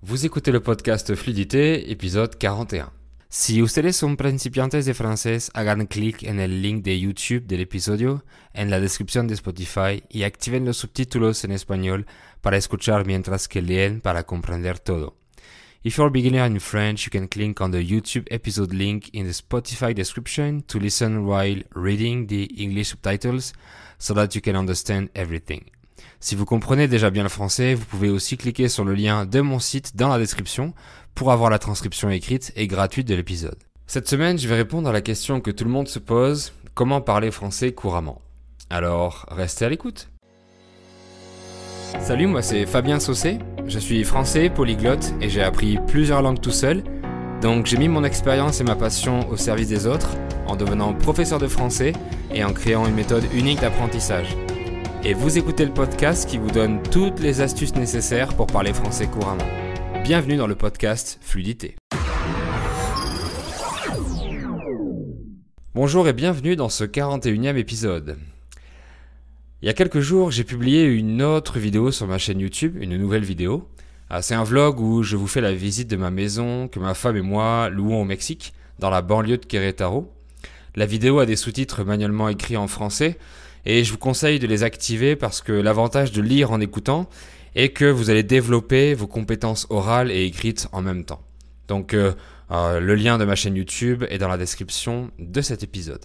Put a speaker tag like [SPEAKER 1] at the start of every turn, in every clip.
[SPEAKER 1] Vous écoutez le podcast Fluidité, épisode 41. Si ustedes son principiantes de francés, hagan clic en el link de YouTube del episodio en la descripción de Spotify y activen los subtítulos en español para escuchar mientras que leen para comprender todo. If you're a beginner in French, you can click on the YouTube episode link in the Spotify description to listen while reading the English subtitles so that you can understand everything. Si vous comprenez déjà bien le français, vous pouvez aussi cliquer sur le lien de mon site dans la description pour avoir la transcription écrite et gratuite de l'épisode. Cette semaine, je vais répondre à la question que tout le monde se pose, comment parler français couramment. Alors, restez à l'écoute. Salut, moi c'est Fabien Saucé, je suis français polyglotte et j'ai appris plusieurs langues tout seul, donc j'ai mis mon expérience et ma passion au service des autres en devenant professeur de français et en créant une méthode unique d'apprentissage. Et vous écoutez le podcast qui vous donne toutes les astuces nécessaires pour parler français couramment. Bienvenue dans le podcast Fluidité. Bonjour et bienvenue dans ce 41e épisode. Il y a quelques jours, j'ai publié une autre vidéo sur ma chaîne YouTube, une nouvelle vidéo. C'est un vlog où je vous fais la visite de ma maison que ma femme et moi louons au Mexique, dans la banlieue de Querétaro. La vidéo a des sous-titres manuellement écrits en français, et je vous conseille de les activer parce que l'avantage de lire en écoutant est que vous allez développer vos compétences orales et écrites en même temps. Donc le lien de ma chaîne YouTube est dans la description de cet épisode.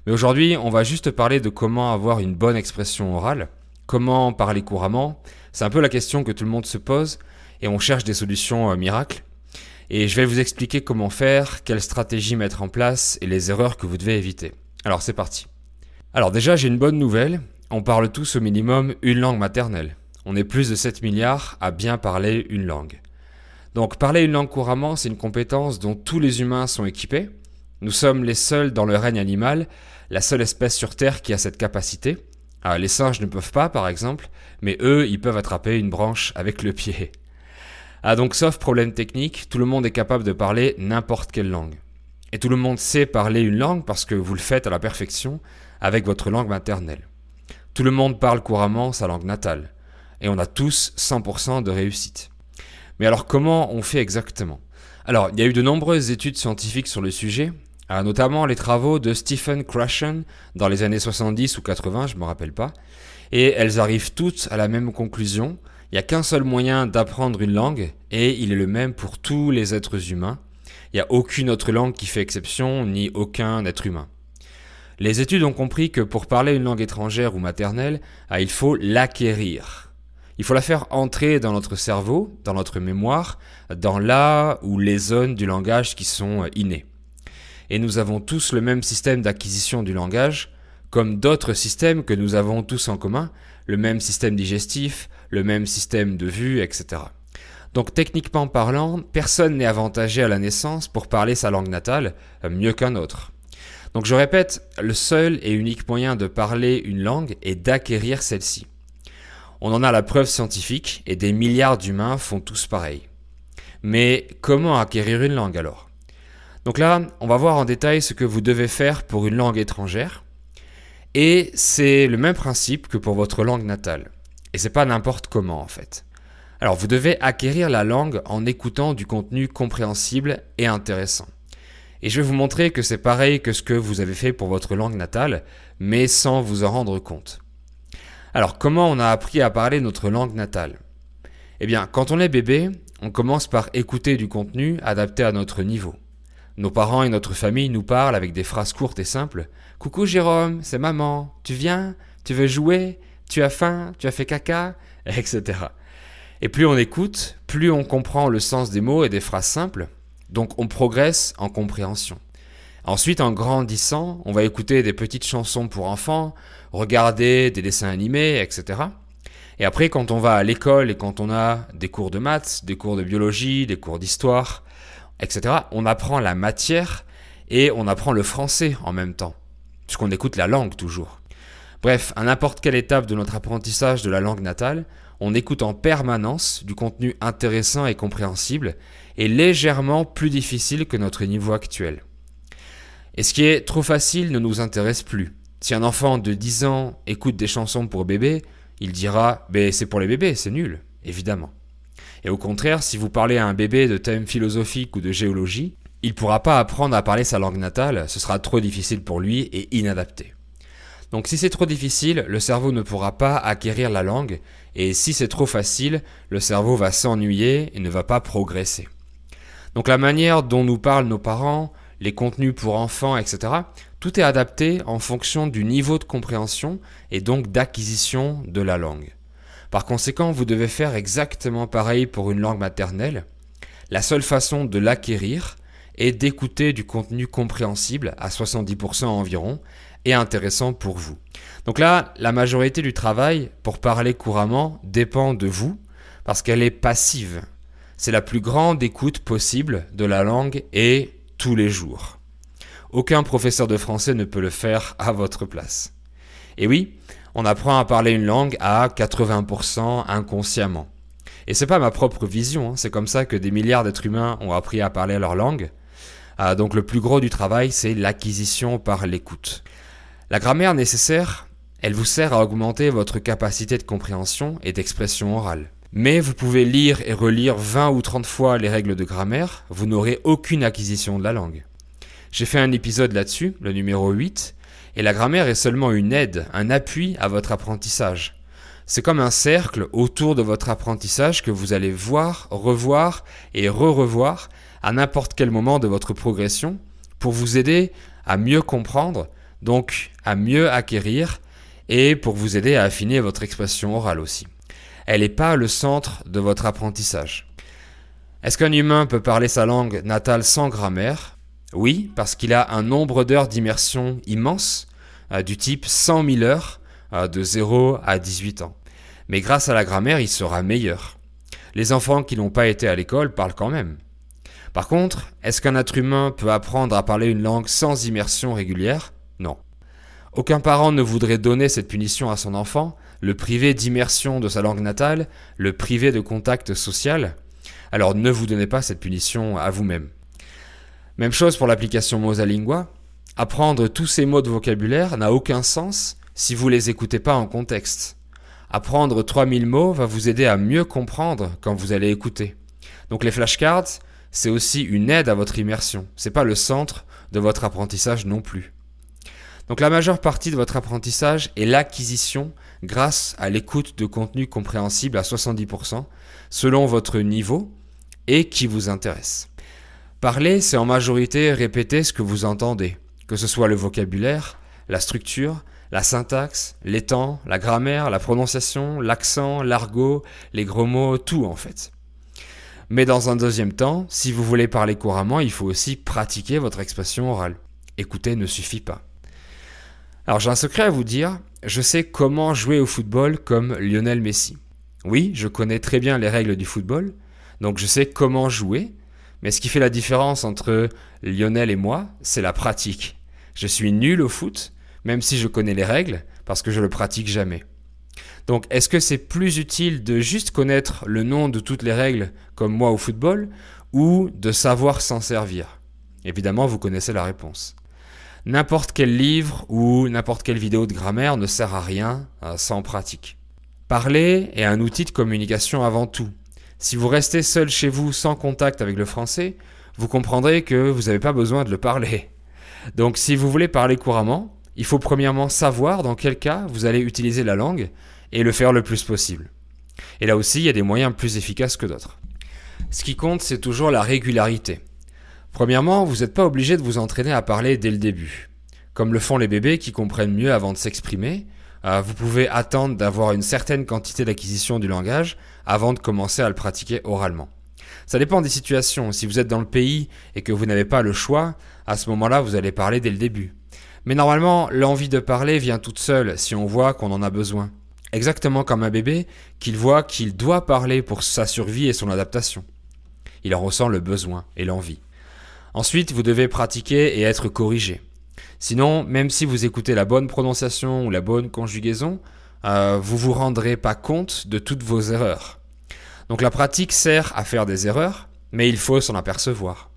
[SPEAKER 1] Mais aujourd'hui, on va juste parler de comment avoir une bonne expression orale, comment parler couramment. C'est un peu la question que tout le monde se pose et on cherche des solutions miracles. Et je vais vous expliquer comment faire, quelles stratégies mettre en place et les erreurs que vous devez éviter. Alors c'est parti. Alors déjà, j'ai une bonne nouvelle, on parle tous au minimum une langue maternelle. On est plus de 7 milliards à bien parler une langue. Donc parler une langue couramment, c'est une compétence dont tous les humains sont équipés. Nous sommes les seuls dans le règne animal, la seule espèce sur Terre qui a cette capacité. Les singes ne peuvent pas, par exemple, mais eux, ils peuvent attraper une branche avec le pied. Donc sauf problème technique, tout le monde est capable de parler n'importe quelle langue. Et tout le monde sait parler une langue parce que vous le faites à la perfection avec votre langue maternelle. Tout le monde parle couramment sa langue natale. Et on a tous 100% de réussite. Mais alors comment on fait exactement ? Alors, il y a eu de nombreuses études scientifiques sur le sujet, notamment les travaux de Stephen Krashen dans les années 70 ou 80, je ne me rappelle pas. Et elles arrivent toutes à la même conclusion. Il n'y a qu'un seul moyen d'apprendre une langue et il est le même pour tous les êtres humains. Il n'y a aucune autre langue qui fait exception, ni aucun être humain. Les études ont compris que pour parler une langue étrangère ou maternelle, il faut l'acquérir. Il faut la faire entrer dans notre cerveau, dans notre mémoire, dans là ou les zones du langage qui sont innées. Et nous avons tous le même système d'acquisition du langage, comme d'autres systèmes que nous avons tous en commun, le même système digestif, le même système de vue, etc. Donc techniquement parlant, personne n'est avantagé à la naissance pour parler sa langue natale mieux qu'un autre. Donc je répète, le seul et unique moyen de parler une langue est d'acquérir celle-ci. On en a la preuve scientifique et des milliards d'humains font tous pareil. Mais comment acquérir une langue alors ? Donc là, on va voir en détail ce que vous devez faire pour une langue étrangère. Et c'est le même principe que pour votre langue natale. Et c'est pas n'importe comment en fait. Alors vous devez acquérir la langue en écoutant du contenu compréhensible et intéressant. Et je vais vous montrer que c'est pareil que ce que vous avez fait pour votre langue natale, mais sans vous en rendre compte. Alors, comment on a appris à parler notre langue natale ? Eh bien, quand on est bébé, on commence par écouter du contenu adapté à notre niveau. Nos parents et notre famille nous parlent avec des phrases courtes et simples. « Coucou Jérôme, c'est maman, tu viens ? Tu veux jouer ? Tu as faim ? Tu as fait caca ?» etc. Et plus on écoute, plus on comprend le sens des mots et des phrases simples. Donc on progresse en compréhension. Ensuite, en grandissant, on va écouter des petites chansons pour enfants, regarder des dessins animés, etc. Et après, quand on va à l'école et quand on a des cours de maths, des cours de biologie, des cours d'histoire, etc., on apprend la matière et on apprend le français en même temps, puisqu'on écoute la langue toujours. Bref, à n'importe quelle étape de notre apprentissage de la langue natale, on écoute en permanence du contenu intéressant et compréhensible et légèrement plus difficile que notre niveau actuel. Et ce qui est trop facile ne nous intéresse plus. Si un enfant de 10 ans écoute des chansons pour bébés, il dira « c'est pour les bébés, c'est nul », évidemment. Et au contraire, si vous parlez à un bébé de thèmes philosophiques ou de géologie, il ne pourra pas apprendre à parler sa langue natale, ce sera trop difficile pour lui et inadapté. Donc si c'est trop difficile, le cerveau ne pourra pas acquérir la langue, et si c'est trop facile, le cerveau va s'ennuyer et ne va pas progresser. Donc la manière dont nous parlent nos parents, les contenus pour enfants, etc., tout est adapté en fonction du niveau de compréhension et donc d'acquisition de la langue. Par conséquent, vous devez faire exactement pareil pour une langue maternelle. La seule façon de l'acquérir est d'écouter du contenu compréhensible à 70% environ et intéressant pour vous. Donc là, la majorité du travail pour parler couramment dépend de vous parce qu'elle est passive. C'est la plus grande écoute possible de la langue et tous les jours. Aucun professeur de français ne peut le faire à votre place. Et oui, on apprend à parler une langue à 80% inconsciemment. Et c'est pas ma propre vision, c'est comme ça que des milliards d'êtres humains ont appris à parler leur langue. Donc le plus gros du travail, c'est l'acquisition par l'écoute. La grammaire nécessaire, elle vous sert à augmenter votre capacité de compréhension et d'expression orale. Mais vous pouvez lire et relire 20 ou 30 fois les règles de grammaire, vous n'aurez aucune acquisition de la langue. J'ai fait un épisode là-dessus, le numéro 8, et la grammaire est seulement une aide, un appui à votre apprentissage. C'est comme un cercle autour de votre apprentissage que vous allez voir, revoir et re-revoir à n'importe quel moment de votre progression pour vous aider à mieux comprendre, donc à mieux acquérir et pour vous aider à affiner votre expression orale aussi. Elle n'est pas le centre de votre apprentissage. Est-ce qu'un humain peut parler sa langue natale sans grammaire ? Oui, parce qu'il a un nombre d'heures d'immersion immense, du type 100 000 heures, de 0 à 18 ans. Mais grâce à la grammaire, il sera meilleur. Les enfants qui n'ont pas été à l'école parlent quand même. Par contre, est-ce qu'un être humain peut apprendre à parler une langue sans immersion régulière ? Non. Aucun parent ne voudrait donner cette punition à son enfant, le priver d'immersion de sa langue natale, le priver de contact social. Alors ne vous donnez pas cette punition à vous-même. Même chose pour l'application Mosalingua. Apprendre tous ces mots de vocabulaire n'a aucun sens si vous ne les écoutez pas en contexte. Apprendre 3000 mots va vous aider à mieux comprendre quand vous allez écouter. Donc les flashcards, c'est aussi une aide à votre immersion. C'est pas le centre de votre apprentissage non plus. Donc la majeure partie de votre apprentissage est l'acquisition grâce à l'écoute de contenu compréhensible à 70% selon votre niveau et qui vous intéresse. Parler, c'est en majorité répéter ce que vous entendez, que ce soit le vocabulaire, la structure, la syntaxe, les temps, la grammaire, la prononciation, l'accent, l'argot, les gros mots, tout en fait. Mais dans un deuxième temps, si vous voulez parler couramment, il faut aussi pratiquer votre expression orale. Écouter ne suffit pas. Alors j'ai un secret à vous dire, je sais comment jouer au football comme Lionel Messi. Oui, je connais très bien les règles du football, donc je sais comment jouer, mais ce qui fait la différence entre Lionel et moi, c'est la pratique. Je suis nul au foot, même si je connais les règles, parce que je le pratique jamais. Donc est-ce que c'est plus utile de juste connaître le nom de toutes les règles comme moi au football, ou de savoir s'en servir ? Évidemment, vous connaissez la réponse. N'importe quel livre ou n'importe quelle vidéo de grammaire ne sert à rien sans pratique. Parler est un outil de communication avant tout. Si vous restez seul chez vous sans contact avec le français, vous comprendrez que vous n'avez pas besoin de le parler. Donc si vous voulez parler couramment, il faut premièrement savoir dans quel cas vous allez utiliser la langue et le faire le plus possible. Et là aussi, il y a des moyens plus efficaces que d'autres. Ce qui compte, c'est toujours la régularité. Premièrement, vous n'êtes pas obligé de vous entraîner à parler dès le début. Comme le font les bébés qui comprennent mieux avant de s'exprimer, vous pouvez attendre d'avoir une certaine quantité d'acquisition du langage avant de commencer à le pratiquer oralement. Ça dépend des situations. Si vous êtes dans le pays et que vous n'avez pas le choix, à ce moment-là, vous allez parler dès le début. Mais normalement, l'envie de parler vient toute seule si on voit qu'on en a besoin. Exactement comme un bébé qu'il voit qu'il doit parler pour sa survie et son adaptation. Il en ressent le besoin et l'envie. Ensuite, vous devez pratiquer et être corrigé. Sinon, même si vous écoutez la bonne prononciation ou la bonne conjugaison, vous vous rendrez pas compte de toutes vos erreurs. Donc la pratique sert à faire des erreurs, mais il faut s'en apercevoir.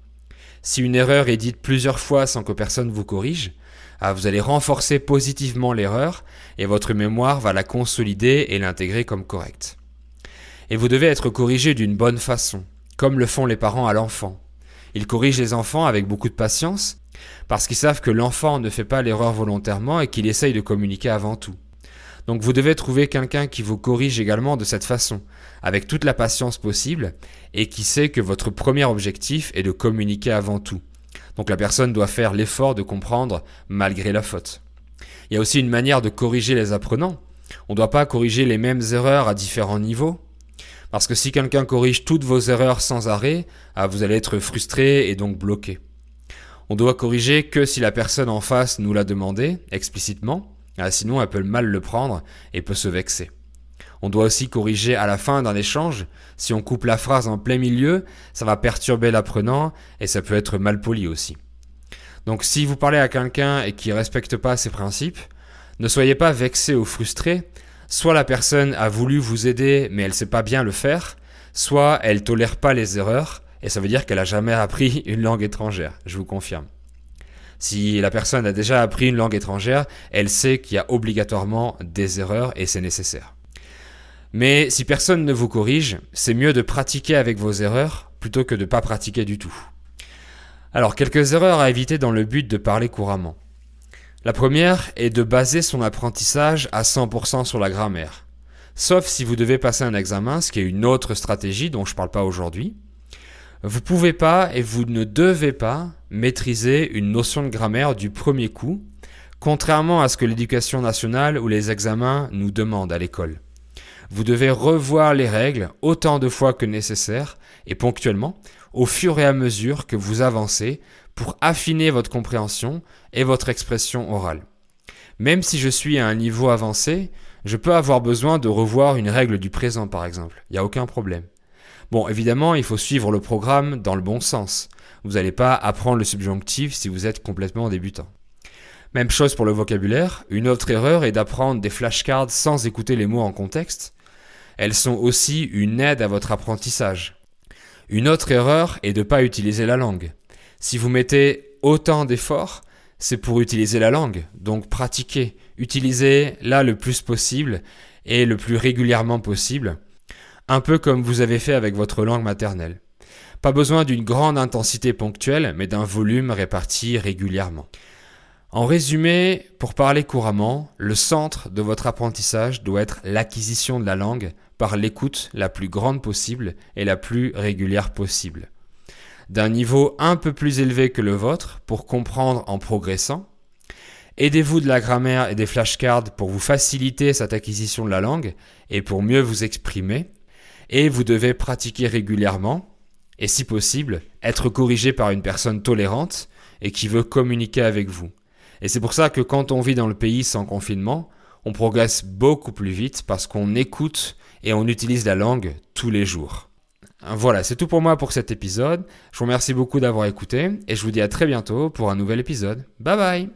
[SPEAKER 1] Si une erreur est dite plusieurs fois sans que personne vous corrige, vous allez renforcer positivement l'erreur et votre mémoire va la consolider et l'intégrer comme correcte. Et vous devez être corrigé d'une bonne façon, comme le font les parents à l'enfant. Ils corrigent les enfants avec beaucoup de patience, parce qu'ils savent que l'enfant ne fait pas l'erreur volontairement et qu'il essaye de communiquer avant tout. Donc vous devez trouver quelqu'un qui vous corrige également de cette façon, avec toute la patience possible, et qui sait que votre premier objectif est de communiquer avant tout. Donc la personne doit faire l'effort de comprendre malgré la faute. Il y a aussi une manière de corriger les apprenants. On ne doit pas corriger les mêmes erreurs à différents niveaux. Parce que si quelqu'un corrige toutes vos erreurs sans arrêt, vous allez être frustré et donc bloqué. On doit corriger que si la personne en face nous l'a demandé explicitement, sinon elle peut mal le prendre et peut se vexer. On doit aussi corriger à la fin d'un échange. Si on coupe la phrase en plein milieu, ça va perturber l'apprenant et ça peut être mal poli aussi. Donc si vous parlez à quelqu'un et qui ne respecte pas ces principes, ne soyez pas vexé ou frustré. Soit la personne a voulu vous aider mais elle ne sait pas bien le faire, soit elle ne tolère pas les erreurs et ça veut dire qu'elle n'a jamais appris une langue étrangère, je vous confirme. Si la personne a déjà appris une langue étrangère, elle sait qu'il y a obligatoirement des erreurs et c'est nécessaire. Mais si personne ne vous corrige, c'est mieux de pratiquer avec vos erreurs plutôt que de ne pas pratiquer du tout. Alors, quelques erreurs à éviter dans le but de parler couramment. La première est de baser son apprentissage à 100% sur la grammaire. Sauf si vous devez passer un examen, ce qui est une autre stratégie dont je ne parle pas aujourd'hui. Vous ne pouvez pas et vous ne devez pas maîtriser une notion de grammaire du premier coup, contrairement à ce que l'éducation nationale ou les examens nous demandent à l'école. Vous devez revoir les règles autant de fois que nécessaire et ponctuellement au fur et à mesure que vous avancez pour affiner votre compréhension et votre expression orale. Même si je suis à un niveau avancé, je peux avoir besoin de revoir une règle du présent par exemple. Il n'y a aucun problème. Bon, évidemment, il faut suivre le programme dans le bon sens. Vous n'allez pas apprendre le subjonctif si vous êtes complètement débutant. Même chose pour le vocabulaire. Une autre erreur est d'apprendre des flashcards sans écouter les mots en contexte. Elles sont aussi une aide à votre apprentissage. Une autre erreur est de ne pas utiliser la langue. Si vous mettez autant d'efforts, c'est pour utiliser la langue. Donc pratiquez, utilisez-la le plus possible et le plus régulièrement possible. Un peu comme vous avez fait avec votre langue maternelle. Pas besoin d'une grande intensité ponctuelle, mais d'un volume réparti régulièrement. En résumé, pour parler couramment, le centre de votre apprentissage doit être l'acquisition de la langue par l'écoute la plus grande possible et la plus régulière possible. D'un niveau un peu plus élevé que le vôtre pour comprendre en progressant. Aidez-vous de la grammaire et des flashcards pour vous faciliter cette acquisition de la langue et pour mieux vous exprimer. Et vous devez pratiquer régulièrement et si possible, être corrigé par une personne tolérante et qui veut communiquer avec vous. Et c'est pour ça que quand on vit dans le pays sans confinement, on progresse beaucoup plus vite parce qu'on écoute et on utilise la langue tous les jours. Voilà, c'est tout pour moi pour cet épisode. Je vous remercie beaucoup d'avoir écouté et je vous dis à très bientôt pour un nouvel épisode. Bye bye!